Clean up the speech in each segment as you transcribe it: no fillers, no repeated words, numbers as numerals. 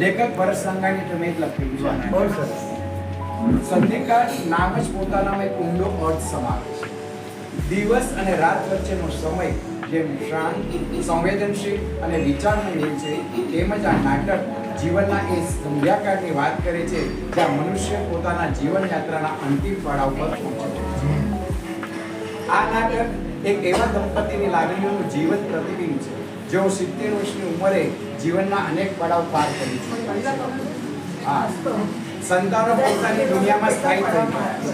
લેખક ભરત સંઘાણી તમે જ લખ્યું છે. બહુ સરસ. સંધિકા નામ જ પોતાનામાં એક ઊંડો અર્થ સમાવે છે. દિવસ અને રાત વચ્ચેનો સમય જેમ શાંત, સંવેદનશીલ અને વિચારમય છે, તેમજ આ નાટક જીવનના એ સંધ્યાકાળની વાત કરે છે જ્યાં મનુષ્ય પોતાના જીવન યાત્રાના અંતિમ પડાવ પર પહોંચે છે. આ નાટક એક એવા દંપતીની લાગણીઓનું જીવંત પ્રતિબિંબ છે જેઓ 70 વર્ષની ઉંમરે જીવનના અનેક પડાવ પાર કરી છે. સંતાનો પોતાની દુનિયામાં સ્થાયી થઈ ગયા છે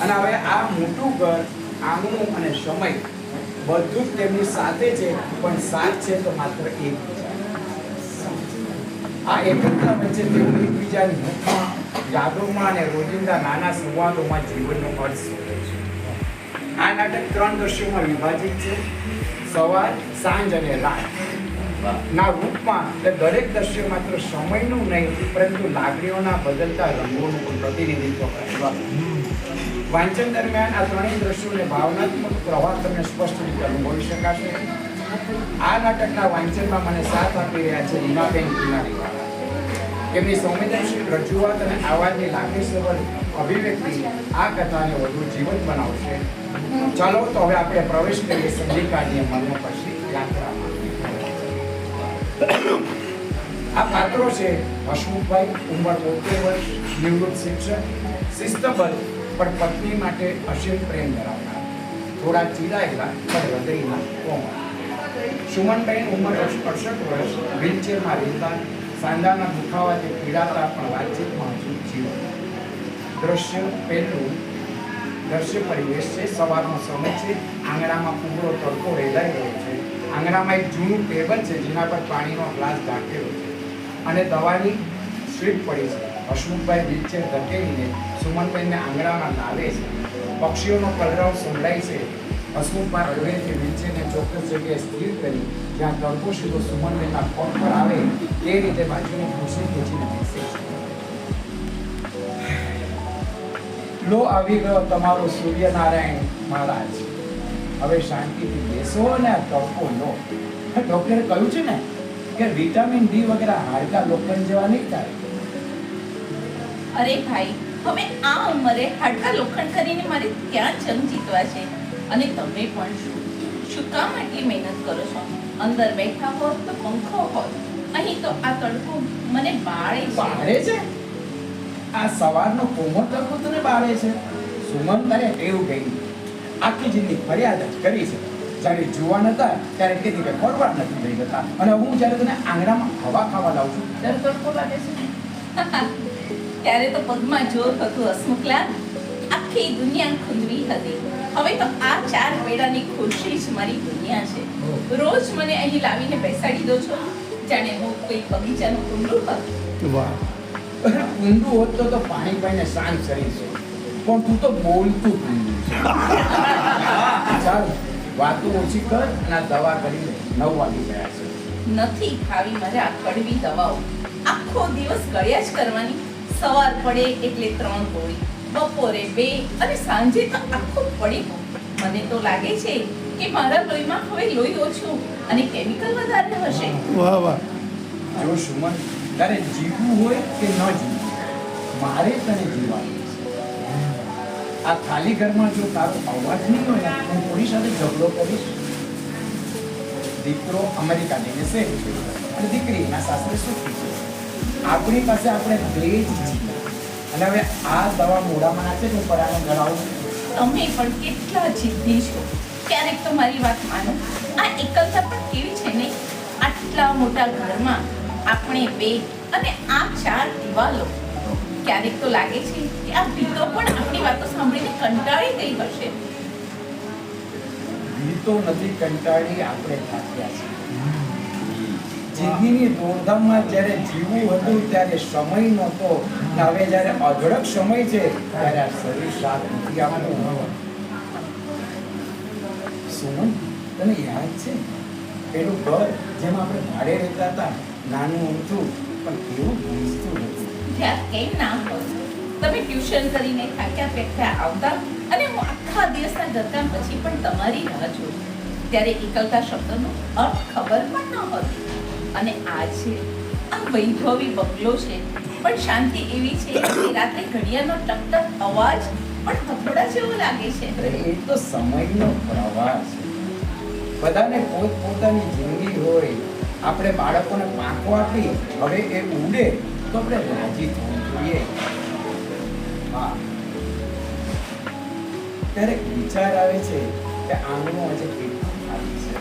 અને હવે આ મોટું ઘર, આંગણું અને સમય બધું જ તેમની સાથે છે, પણ સાથ છે તો માત્ર એકબીજા. આ એકતા વચ્ચે તેઓ એકબીજાની મુખમાં, યાદોમાં અને રોજિંદા નાના સંવાદોમાં જીવનનો અર્થ શોધે છે. આ નાટક 3 દ્રશ્યોમાં વિભાજિત છે: સવાર, સાંજ અને રાત ના રૂપમાં. દરેક દ્રશ્ય માત્ર સમયનું નહીં પરંતુ લાગણીઓના બદલતા રંગોનું પણ પ્રતિનિધિત્વ કરે છે. વાંચન દરમિયાન આ ત્રણેય દ્રશ્યોને ભાવનાત્મક પ્રવાહ તમને સ્પષ્ટ રીતે અનુભવી શકાશે. આ નાટકના વાંચનમાં મને સાથ આપી રહ્યા છે રીમાબેન કિનારીવાળા. તેમની સંવેદનશીલ રજૂઆત અને આવાજની લાગણીસભર અભિવ્યક્તિ આ કથાને વધુ જીવંત બનાવશે. ચાલો તો હવે આપણે પ્રવેશ કરીએ સંધિકાની મર્મપક્ષી યાત્રામાં. આ પાત્રો છે હસમુખભાઈ, ઉંમર 72 વર્ષ, નિવૃત્ત શિક્ષક, શિસ્તબદ્ધ પણ પત્ની માટે અસીમ પ્રેમ ધરાવનાર, થોડા ચીડાયેલા પણ હૃદયના કોમળ. સુમનબેન, ઉંમર 68 વર્ષ, વ્હીલચેરમાં રહેતા, સાંધાના દુખાવાથી પીડાતા પણ વાતચીતમાં હજુ જીવન. દ્રશ્ય પહેલું. દ્રશ્ય પરિવેશ છે. સવારનો સમય છે. આંગણામાં કુબળો તડકો રેલાઈ રહ્યો છે. આંગણામાં એક જૂનું ટેબલ છે જેના પર પાણીનો ગ્લાસ ઢાંકેલો છે અને દવાની સ્ટ્રીપ પડી છે. હસમુખભાઈ વ્હીલચેર ધકેલીને સુમનબેનને આંગણામાં લાવે છે. પક્ષીઓનો કલરવ સંભળાય છે. હસમુખભાઈ હળવેથી વ્હીલચેરને ચોક્કસ જગ્યાએ સ્થિર કરી જ્યાં તડકો સીધો સુમનબેનના પગ પર આવે તે રીતે બાજુની ખુરશી ખેંચીને બેસે છે. લો આવી ગયો તમારો સૂર્યનારાયણ મહારાજ, હવે શાંતિથી બેસો અને આ તડકો લો. ડોક્ટરે કહ્યું છે ને કે વિટામિન ડી વગેરે હાડકા લોખંડ જેવા નહીં થાય. અરે ભાઈ, હવે આ ઉંમરે હાડકા લોખંડ કરીને મારે ક્યાં જંગ જીતવા છે? અને તમે પણ શું કામ આટલી મહેનત કરો છો? અંદર બેઠા હોત તો પંખો હોત, અહીં તો આ તડકો મને બાળે છે. આ સવારનો કોમળ તડકો તને બાળે છે? સુમન, તારે ટેવ ગઈ. આખી જિંદગી ફરિયાદ જ કરી છે. જ્યારે જુવાન હતા ત્યારે કીધી કે ફરવા નથી લઈ જતા, અને હું જ્યારે તને આંગણામાં હવા ખાવા લાવું છું ત્યારે તડકો લાગે છે. ત્યારે તો પગમાં જોર હતું હસમુખલાલ, આખી દુનિયા ખુંદવી હતી. હવે તો આ 4 પેડાની ખુરશી જ મારી દુનિયા છે. રોજ મને અહીં લાવીને બેસાડી દો છો જાણે હું કોઈ બગીચાનું કુંડું હતું. વાહ, કુંડું હોત તો પાણી પાઈને શાંત કરી છે, પણ તું તો બોલતું કુંડું છે. ચાલ, વાતો ઓછી કર અને આ દવા કરી લે. 9 વાગી ગયા છે. નથી ખાવી મારે આ કડવી દવાઓ. આખો દિવસ ગળ્યા જ કરવાની. સવાર પડે એટલે 3 ગોળી, બપોરે 2 અને સાંજે તો આખું પડીકું. મને તો લાગે છે કે મારા લોહીમાં હવે લોહી ઓછું અને કેમિકલ વધારે હશે. વાહ વાહ. જો સુમન, તારે જીવવું હોય કે ન જીવવું, મારે તને જીવવાનું છે. આ ખાલી ઘરમાં જો તારો અવાજ નહીં હોય ને, હું કોની સાથે ઝઘડો કરીશ? દીકરો અમેરિકા જઈને સેટ થયો અને દીકરીના સાસરે સુખી છે. આપણી પાસે આપણે 2 જ છીએ અને હવે આ દવા મોઢામાં નાખે તો પરાને ગળાવું. તમે પણ કેટલા જિદ્દી છો. ક્યારેક તો મારી વાત માનો. આ એકલતા પણ કેવી છે ને? આટલા મોટા ઘરમાં આપણે 2 અને આ 4 દિવાલો. ક્યારેક તો લાગે છે કે આ ભીતો પણ આપણી વાતો સાંભળીને કંટાળી ગઈ હશે. ભીતો નથી કંટાળી, આપણે થાક્યા છે. જિંદગીની દોડધામમાં જ્યારે જીવવું હતું ત્યારે સમય નહોતો, ને હવે જ્યારે અઢળક સમય છે ત્યારે આ શરીર સાથ નથી આપતું. સુમન, તને યાદ છે પેલું ઘર જેમાં આપણે ભાડે રહેતા હતા? નાનું હતું પણ કેવું ભૂંસતું હતું. યાદ કેમ ના હોય? તમે ટ્યુશન કરીને થાક્યા પેક્યા આવતા અને હું આખા દિવસના ઘરકામ પછી પણ તમારી રાહ જોઉં. ત્યારે એકલતા શબ્દનો અર્થ ખબર પણ ન હતી. અને આજે આ વૈભવી બંગલો છે, પણ શાંતિ એવી છે કે રાત્રે ઘડિયાળનો ટક અવાજ પણ હથોડા જેવો લાગે છે. અરે એ તો સમયનો પ્રવાહ છે. બધાને પોતપોતાની જિંદગી હોય. આપણે બાળકોને પાંખો આપી હવે એ ઉડે તો આપણે રાજી થવું જોઈએ. હા, ક્યારેક વિચાર આવે છે કે આંગણું આજે કેટલું ખાલી છે.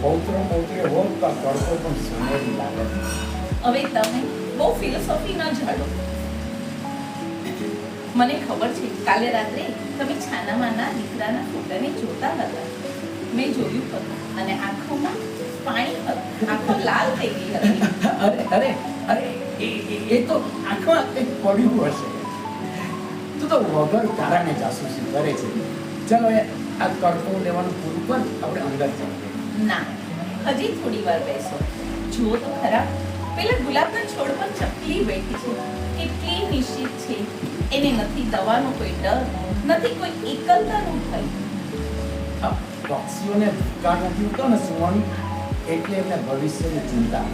પૌત્રો પૌત્રી હોત તો આ તડકો પણ સોનેરી લાગે. હવે તમે બહુ ફિલોસોફી ન ઝાડો. મને ખબર છે કાલે રાત્રે તમે છાનામાના દીકરાના ફોટાને જોતા હતા. મેં જોયું હતું અને આંખોમાં પાણી હતું. આંખો લાલ થઈ ગઈ હતી. અરે અરે અરે એ તો આંખમાં કંઈક પડ્યું હશે. તું તો વગર કારણે જાસૂસી કરે છે. ચલો એ આ તડકો લેવાનું પૂરું કર, આપણે અંદર જઈએ. ના, હજી થોડી વાર બેસો. જુઓ તો ખરા, પેલા ગુલાબના છોડ પર ચકલી બેઠી છે. કેટલી નિશ્ચિત છે. એને નથી દવાનો કોઈ ડર, નથી કોઈ એકલતાનું ભય. આ પક્ષીઓને ભૂકા નથી હોતો ને સુવર્ણ, એટલે એમને ભવિષ્યની ચિંતા.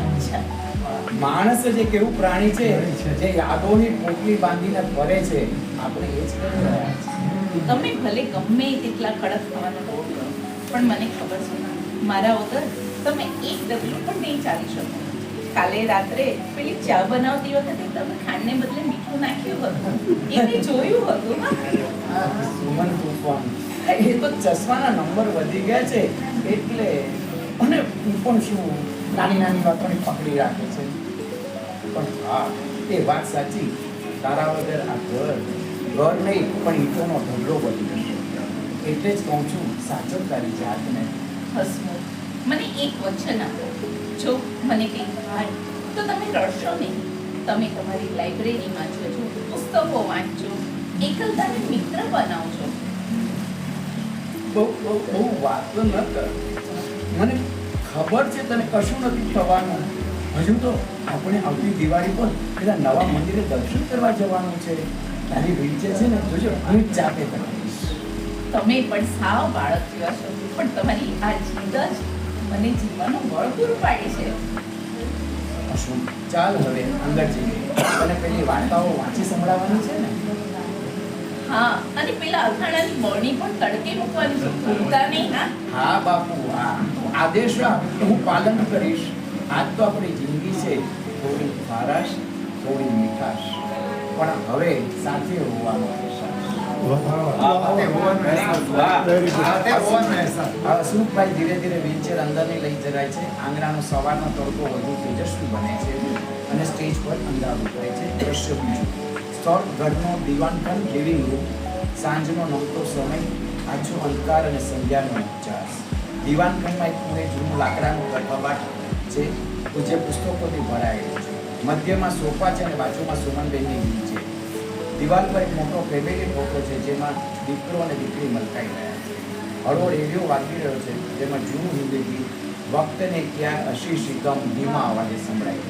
અચ્છા, માણસ જ એક એવું પ્રાણી છે જે યાદોની પોટલી બાંધીને ફરે છે. આપણે એ જ કરી રહ્યા છીએ. તમે ભલે ગમે તેટલા કડક થવાનો બહુ કરો, પણ મને ખબર છે મારા વગર તમે એક ડગલું પણ નહીં ચાલી શકો. કાલે રાત્રે પેલી ચા બનાવતી વખતે તમે ખાંડને બદલે મીઠું નાખ્યું હતું, એ મેં જોયું હતું. આ સુમન તૂફાન, એ તો ચશ્માના નંબર વધી ગયા છે એટલે. અને હું પણ શું નાની નાની વાતોને પકડી રાખે છે. પણ હા, એ વાત સાચી. તારા વગર આ ઘર નહીં પણ ઈંટોનો ઢગલો બની જશે. એટલે જ કહું છું, સાચો તારી જાતને. હસમુખ, મને એક વચન આપો. જો મને કંઈ થાય તો તમે રડશો નહીં. તમે તમારી લાઇબ્રેરીમાં જજો, પુસ્તકો વાંચજો, એકલતાને મિત્ર બનાવજો. બહુ વાતો ન કર. મને ખબર છે તને કશું નથી થવાનું. હજુ તો આપણે આવતી દિવાળી પર પેલા નવા મંદિરે દર્શન કરવા જવાનું છે. તારી વિચાર છે ને, જોજો હું જ જાતે કરીશ. તમે પણ સાવ બાળક જેવા છો, પણ તમારી આ જીદ જ મને જીવવાનું બળ પૂરું પાડે છે. શું, ચાલ હવે અંદર જઈએ. તને પેલી વાર્તાઓ વાંચી સંભળાવવાની છે ને? હા, અને પેલા અથાણાની બરણી પણ તડકે મૂકવાની છે. ભૂલતા નહીં. હા, હા બાપુ, હા. તું આદેશ આપ તો હું પાલન કરીશ. આજ તો આપણી જિંદગી છે, થોડી ખારાશ, થોડી મીઠાશ, પણ હવે સાથે હોવાનો હસમુખભાઈ ધીરે ધીરે વ્હીલચેર અંદરની લઈ જરાય છે. આંગણાનો સવારનો તડકો વધુ તેજસ્વી બને છે અને સ્ટેજ પર અંધારું કરે છે. દ્રશ્ય બીજું, સ્થળ ઘરનો દીવાનખંડ, લિવિંગ રૂમ. સાંજનો નમતો સમય, આછો અંધકાર અને સંધ્યાનો ઉચ્ચાસ. દીવાનખંડમાં એક ખૂણે જૂનું લાકડાનું કબાટ છે, જે પુસ્તકોથી ભરાયેલું છે. મધ્યમાં સોફા છે અને બાજુમાં સુમનબેનની વીલ છે. દિવાલ પર એક મોટો ફેમિલી ફોટો છે, જેમાં દીકરો અને દીકરી મલકાઈ રહ્યા છે. હળવો રેડિયો વાગી રહ્યો છે, જેમાં જૂનું હિન્દી ગીત વક્તને ક્યાં અશી શિકમ ધીમા અવાજે સંભળાય.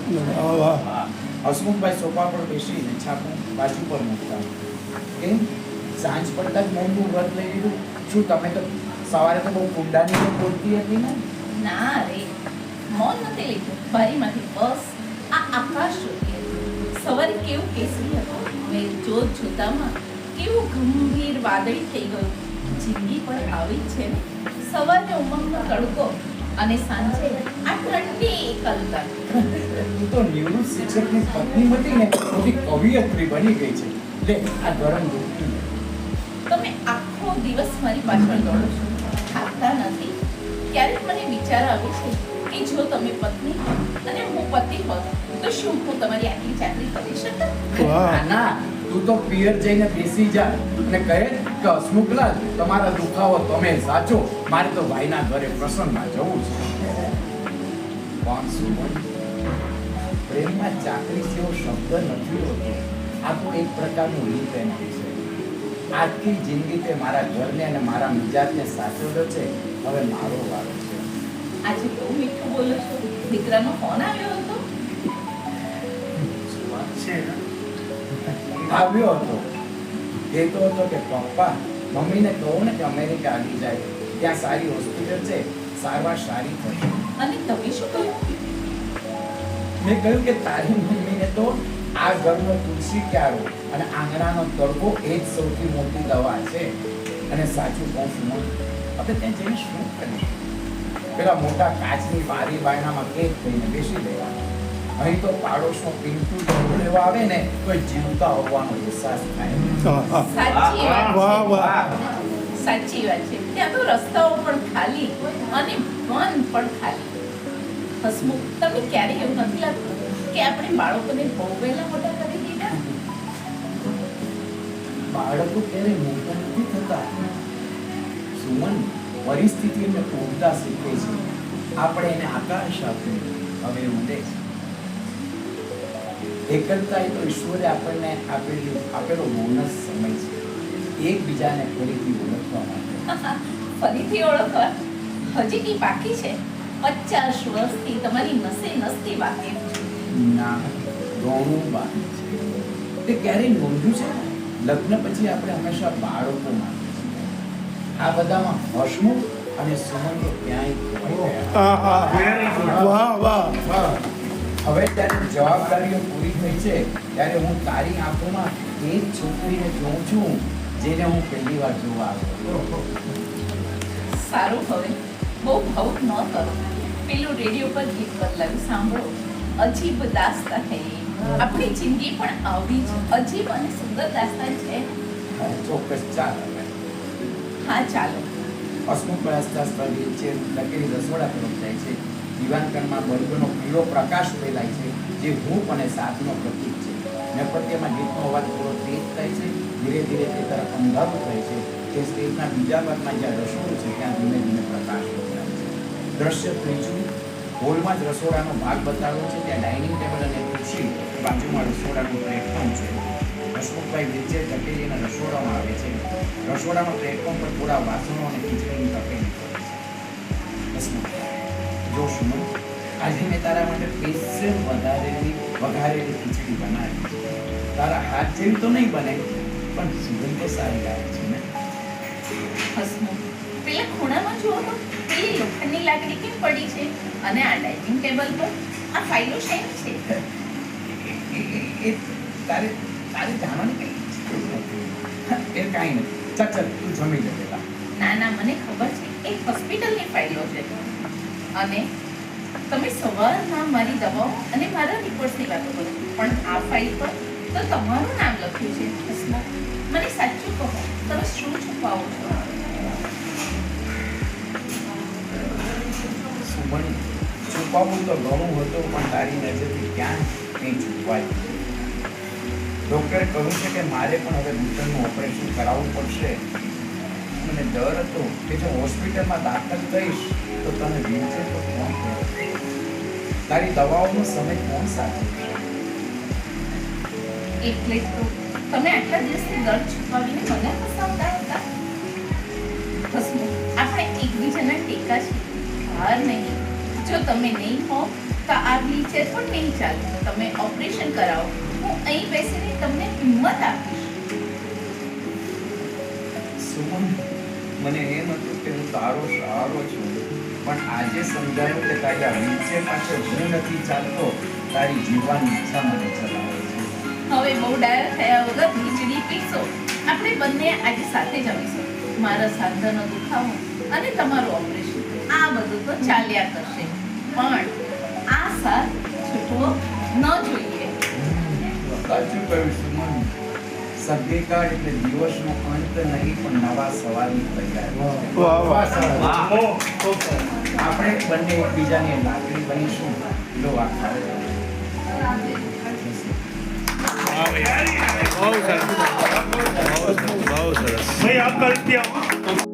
હસમુખભાઈ સોફા પર બેસીને છાપું બાજુ પર મૂકતા. કેમ, સાંજ પડતા જ મૌનનું વ્રત લઈ લીધું? શું તમે તો સવારે તો બહુ કુંડાની તો બોલતી હતી ને? ના રે, મૌન નથી લીધું. બારીમાંથી બસ આ આકાશ જોતી હતી. સવારે કેવું કેસરી હતું, હવે જોત જોતામાં કેવું ગંભીર વાદળી થઈ ગયું. જિંદગી પર આવી જ છે ને. સવારે ઉમંગનો તડકો અને સાંજે આ ઠંડી એકલતા. તું તો નિવૃત્ત શિક્ષકની પત્ની હતી ને, મોટી કવિયત્રી બની ગઈ છે. લે આ ગરમ દૂધ પી. તમે આખો દિવસ મારી પાછળ દોડો છો, થાકતા નથી. ક્યારેક મને વિચાર આવે છે કે જો તમે પત્ની અને હું પતિ હોત તો શું હું તમારી આટલી ચાકરી કરી શકત? ના, તું તો પિયર જઈને બેસી જા અને કહે કે હસમુખલાલ, તમારા દુખાવો તમે સાચો, મારે તો ભાઈના ઘરે પ્રસંગમાં જવું છે. પણ સુમન, પ્રેમમાં ચાકરી જેવો શબ્દ નથી હોતો. આ તો એક પ્રકારનું રિપેન્ડ છે. આખી જિંદગી તે મારા ઘરને અને મારા મિજાજને સાચવ્યો છે. હવે મારો વારો છે. આજે બહુ મીઠું બોલો છો. દીકરાનો ફોન આવ્યો હતો? આવ્યો હતો. કહેતો હતો કે પપ્પા, મમ્મીને કહો ને કે અમેરિકા આવી જાય, ત્યાં સારી હોસ્પિટલ છે, સારવાર સારી થશે. અને તમે શું કહ્યું? મેં કહ્યું કે તારી મમ્મીને તો આ ઘરનો તુલસી ક્યારો અને આંગણાનો તડકો એ જ સૌથી મોટી દવા છે. અને સાચું કહું છું આપણે ત્યાં જઈને શું કરીશું? પેલા મોટા કાચની બારી બારણામાં કેક થઈને બેસી રહેવાનું. અહીં તો પાડોશનો પિન્ટુ ઝઘડો લેવા આવે ને તો એ જીવતા હોવાનો અહેસાસ થાય. સાચી વાત વાહ, છે. વાહ. સાચી વાત છે. ત્યાં તો રસ્તાઓ પણ ખાલી અને મન પણ ખાલી. હસમુખ, તમને ક્યારેય એવું નથી લાગતું કે આપણે બાળકોને બહુ વહેલા મોટા કરી દીધા? બાળકો ક્યારે મોટા નથી થતા સુમન. પરિસ્થિતિ એમને ઉડતા શીખે છે. આપણે એને આકાશ આપ્યું, હવે ઉડે છે. એકલતા એ તો ઈશ્વરે આપણને આપેલો બોનસ સમય છે, એકબીજાને ફરીથી ઓળખવા માટે. ફરીથી ઓળખવા હજી કી બાકી છે? 50 વર્ષથી તમારી નસે નસથી વાકેફ છું. ના, ઘણું બાકી છે. તે ક્યારેય નોંધ્યું છે? લગ્ન પછી આપણે હંમેશા બાળકો માંગીએ છીએ. આ બધામાં હસમુખ અને સુમન તો ક્યાંય ખોવાઈ ગયા. વાહ વાહ વાહ. હવે ત્યારે જવાબદારીઓ પૂરી થઈ છે ત્યારે હું તારી આંખોમાં એ જ છોકરીને જોઉં છું જેને હું પહેલી વાર જોવા આવ્યો. સારું, હવે બહુ ભાવુક ન કરો. પેલું રેડિયો પર ગીત બદલાવી સાંભળો. અજીબ દાસ્તા હૈ. આપણી જિંદગી પણ આવી જ અજીબ અને સુંદર દાસ્તાન છે. ચોક્કસ, ચાલ હવે. હા, ચાલો. હસમુખ પ્રયાસતા સ્થળ છે લકેલી રસોડા તરફ જાય છે. દીવાનકણમાં બલ્બનો પીળો પ્રકાશ ફેલાય છે જે હૂંફ અને સાથનો પ્રતીક છે. નેપથ્યમાં ગીતનો અવાજ થોડો તેજ થાય છે. ધીરે ધીરે તે તરફ અંધારું થાય છે. તે સ્ટેજના બીજા ભાગમાં જ્યાં રસોડું છે ત્યાં ધીમે ધીમે પ્રકાશ ફેલાય છે. દ્રશ્ય ત્રીજું હોલમાં જ રસોડાનો ભાગ બતાવ્યો છે. ત્યાં ડાઇનિંગ ટેબલ અને ખુરશી, બાજુમાં રસોડાનું પ્લેટફોર્મ છે. હસમુખભાઈ વિજય ધકેલીને રસોડામાં આવે છે. રસોડાના પ્લેટફોર્મ પર થોડા વાસણો અને ખીચડીની તપેલી પડે છે. હસમુખ, જો સુમન, આજે મેં તારા માટે સ્પેશિયલ વઘારેલી ખીચડી બનાવી છે. તારા હાથ જેવી તો નહીં બને પણ સુગંધ તો સારી આવે છે ને. હસમુખ, પેલા ખૂણામાં જુઓ તો પેલી લોખંડની લાકડી કેમ પડી છે? અને આ ડાઇનિંગ ટેબલ પર આ ફાઇલો શેની છે? એ તારે જાણવાની કઈ એ કાંઈ નથી. ચાલ ચાલ, તું જમી લે પેલા. ના ના, મને ખબર છે. એક હોસ્પિટલની ફાઇલો છે. અને તમે સવારમાં મારી દવાઓ અને મારા રિપોર્ટ્સની વાતો કરો, પણ આ ફાઇલ પર તો તમારું નામ લખ્યું છે. હસમુખ, મને સાચું કહો, તમે શું છુપાવો છો? સુમન, છુપાવવું તો ઘણું હતું પણ તારી નજરથી ક્યાં નહીં છુપાય. ડૉક્ટરે કહ્યું છે કે મારે પણ હવે ઘૂંટણનું ઓપરેશન કરાવવું પડશે. મને ડર હતો કે જો હોસ્પિટલમાં દાખલ થઈશ તો તને વ્હીલચેર તો કોણ કરે? તારી દવાઓનો સમય કોણ સાચવશે? એટલે તો તમે આટલા દિવસથી દર્દ છુપાવીને મને હસાવતા હતા. હસમુખ, આપણે એકબીજાના ટેકા છીએ, હાર નહીં. જો તમે નહીં હો તો આ વ્હીલચેર પણ નહીં ચાલે. તમે ઓપરેશન કરાવો, હું અહીં બેસીને તમને હિંમત આપીશ. સુમન, મને એમ હતું કે હું તારો સહારો છું પણ આજે સમજાયું કે તારી આ વ્હીલચેર પાછળ હું નથી ચાલતો, તારી જીવવાની ઈચ્છા મને ચલાવે છે. હવે બહુ ડાયા થયા વગર ખીચડી પીશો. આપણે બંને આજે સાથે જમીશું. મારા સાંધાનો દુખાવો અને તમારું ઓપરેશન, આ બધું તો ચાલ્યા કરશે, પણ આ સાથ છૂટવો ન જોઈએ. સાચું કહ્યું સુમન. સભ્યકાળ એટલે દિવસનો અંત નહીં પણ નવા સવારની તૈયારી. વાહ વાહ. આપણે બંને એકબીજાની લાકડી બનીશું. લો આ ખાઓ. બહુ સરસ બહુ સરસ. ભાઈ આપકા રૂપિયા